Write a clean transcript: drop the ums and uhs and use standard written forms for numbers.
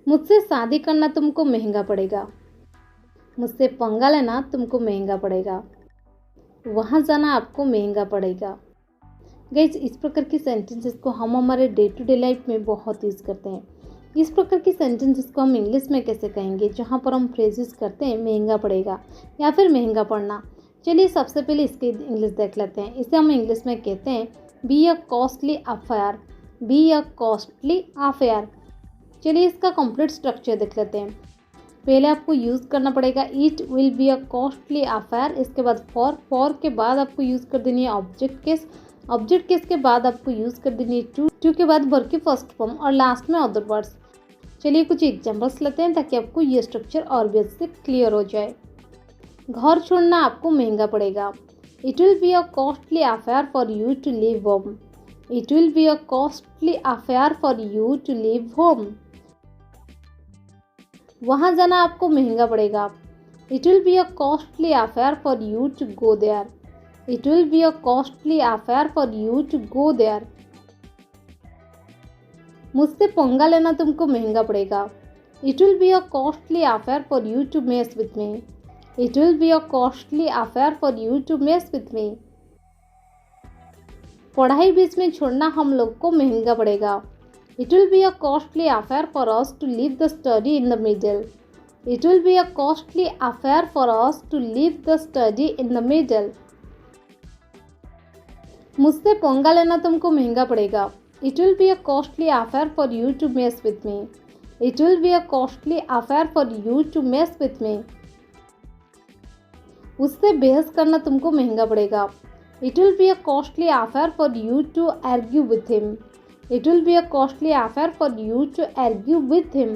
मुझसे शादी करना तुमको महंगा पड़ेगा। मुझसे पंगा लेना तुमको महंगा पड़ेगा। वहाँ जाना आपको महंगा पड़ेगा। गाइस, इस प्रकार की सेंटेंसेस को हम हमारे डे टू डे लाइफ में बहुत यूज़ करते हैं। इस प्रकार की सेंटेंसेस को हम इंग्लिश में कैसे कहेंगे, जहाँ पर हम फ्रेज यूज़ करते हैं महंगा पड़ेगा या फिर महंगा पड़ना। चलिए सबसे पहले इसकी इंग्लिश देख लेते हैं। इसे हम इंग्लिश में कहते हैं B a costly affair. B a costly affair. चलिए इसका कंप्लीट स्ट्रक्चर देख लेते हैं। पहले आपको यूज़ करना पड़ेगा it will be a costly affair. इसके बाद फॉर के बाद आपको यूज़ कर देनी है ऑब्जेक्ट केस। ऑब्जेक्ट केस के बाद आपको यूज़ कर देनी है टू के बाद वर्ब की फर्स्ट फॉर्म और लास्ट में अदर वर्ड्स। चलिए कुछ एग्जांपल्स लेते हैं ताकि आपको ये स्ट्रक्चर और भी अच्छे से क्लियर हो जाए। घर छोड़ना आपको महंगा पड़ेगा। It will be a costly affair for you to leave home. It will be a costly affair for you to leave home. वहाँ जाना आपको महंगा पड़ेगा। It will be a costly affair for you to go there. It will be a costly affair for you to go there. मुझसे पंगा लेना तुमको महंगा पड़ेगा। It will be a costly affair for you to mess with me. It will be a costly affair for you to mess with me. पढ़ाई बीच में छोड़ना हम लोग को महंगा पड़ेगा। It will be a costly affair for us to leave the study in the middle. It will be a costly affair for us to leave the study in the middle. मुझसे पंगा लेना तुमको महंगा पड़ेगा। It will be a costly affair for you to mess with me. It will be a costly affair for you to mess with me. उससे बहस करना तुमको महंगा पड़ेगा। It will be a costly affair for you to argue with him. It will be a costly affair for you to argue with him.